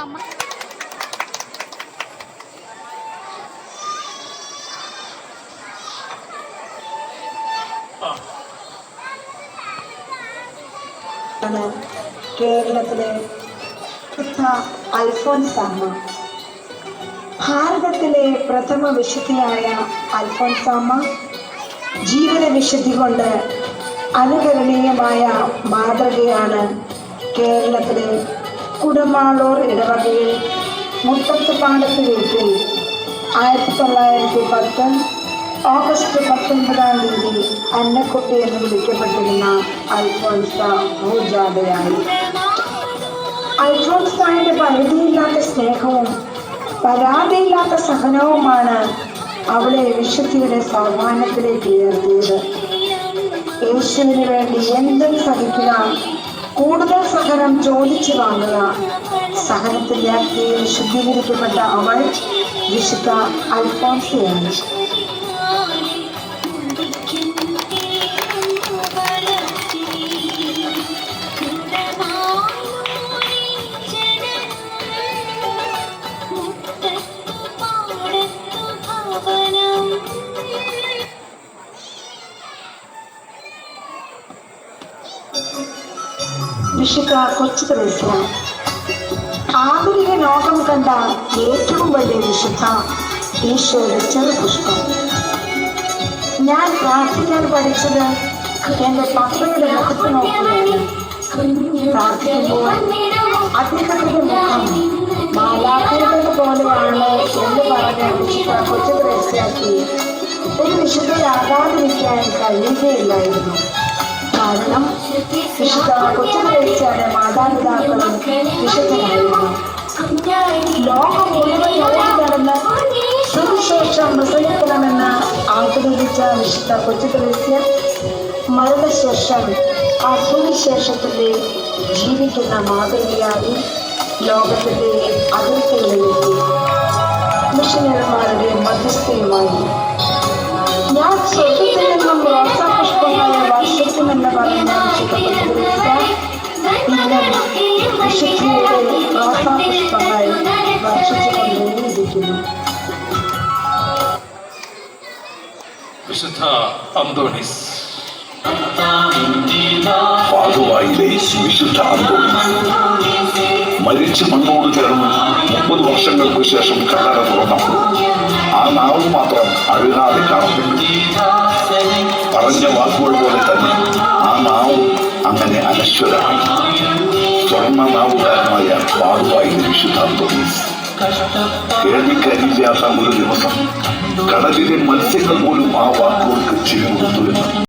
അമ്മ കേരളത്തിലെ അൽഫോൻസാമ്മ. ഭാരതത്തിലെ പ്രഥമ വിശുദ്ധിയായ അൽഫോൻസാമ്മ ജീവിത വിശുദ്ധി കൊണ്ട് അനുകരണീയമായ മാതൃകയാണ് കേരളത്തിലെ കുടമാളൂർ ഇടവകയിൽ മുട്ടത്തുപാടത്ത് വീട്ടിൽ 1910 ഓഗസ്റ്റ് 19 അന്നക്കുട്ടി എന്ന് വിളിക്കപ്പെട്ടിരുന്ന അൽഫോൻസ ഭൂജാതയായി. അൽഫോൻസായുടെ പരിധിയില്ലാത്ത സ്നേഹവും പരാതിയില്ലാത്ത സഹനവുമാണ് അവളെ വിശുദ്ധിയുടെ സൗമാനത്തിലേക്ക് ഉയർത്തിയത്. യേശുവിന് വേണ്ടി എന്തും സഹിക്കുക, കൂടുതൽ സഹനം ചോദിച്ചു വാങ്ങുക. സഹനത്തിന്റെ അഗ്നിയിൽ ശുദ്ധീകരിക്കപ്പെട്ട അവൾ വിശുദ്ധ അൽഫോൻസയാണ്. വിശുദ്ധ കൊച്ചു തെരേസ്യ ആധുനിക ലോകം കണ്ട ഏറ്റവും വലിയ വിശുദ്ധ ഈശോയുടെ ചെറുപുഷ്പം. ഞാൻ പ്രാർത്ഥിക്കാൻ പഠിച്ചത് എൻ്റെ പപ്പയുടെ മുഖത്ത് നോക്കുകയാണ്. പ്രാർത്ഥിക്കുമ്പോൾ അദ്ദേഹത്തിന്റെ മുഖം മാലാഖയുടെ പോലെയാണ് എന്ന് പറഞ്ഞ വിശുദ്ധ കൊച്ചു തെരേസ്യയ്ക്ക് ഒരു വിശുദ്ധയാകാതിരിക്കാൻ കഴിയുകയില്ലായിരുന്നു. കാരണം വിശുദ്ധ കൊച്ചു തെരേസ്യയുടെ മാതാപിതാക്കളും വിശുദ്ധരായിരുന്നു. ലോകം മുഴുവൻ ഓടി നടന്ന് സുവിശേഷം പ്രസംഗിക്കണമെന്ന് ആഗ്രഹിച്ച വിശുദ്ധ കൊച്ചു തെരേസ്യ മരണശേഷം ആ സുവിശേഷത്തിന്റെ ജീവിക്കുന്ന മാതൃകയായി ലോകത്തിന്റെ അതിർത്തികളിലെത്തി മിഷനറിമാരുടെ മധ്യസ്ഥയുമായി. ഞാൻ സ്വർഗത്തിൽ നിന്നും റോസാപുഷ്പങ്ങളെ വർഷിക്കുമെന്ന് പറഞ്ഞ വിശുദ്ധ കൊച്ചു ഇന്നും വിശുദ്ധിയുടെ റോസാപുഷ്പങ്ങൾ വർഷിച്ചുകൊണ്ടേയിരിക്കുന്നു. വിശുദ്ധ അന്തോണീസ്. പാതുവായിലെ വിശുദ്ധ അന്തോണീസ് മരിച്ച് മണ്ണോട് ചേർന്ന് 30 വർഷങ്ങൾക്ക് ശേഷം കല്ലറ തുറന്നപ്പോൾ ആ നാവ് മാത്രം അഴുകാതെ കാണപ്പെട്ടു. പറഞ്ഞ വാക്കുകൾ പോലെ തന്നെ ആ നാവ് അങ്ങനെ അനശ്വരമായി. സ്വർണ്ണ നാവുകാരനായ പാതുവായിലെ വിശുദ്ധ അന്തോണീസ് കേൾവിക്കരില്ലാത്ത ഒരു ദിവസം കടലിലെ മത്സ്യങ്ങൾ പോലും ആ വാക്കുകൾക്ക് ചെവി കൊടുത്തു എന്ന്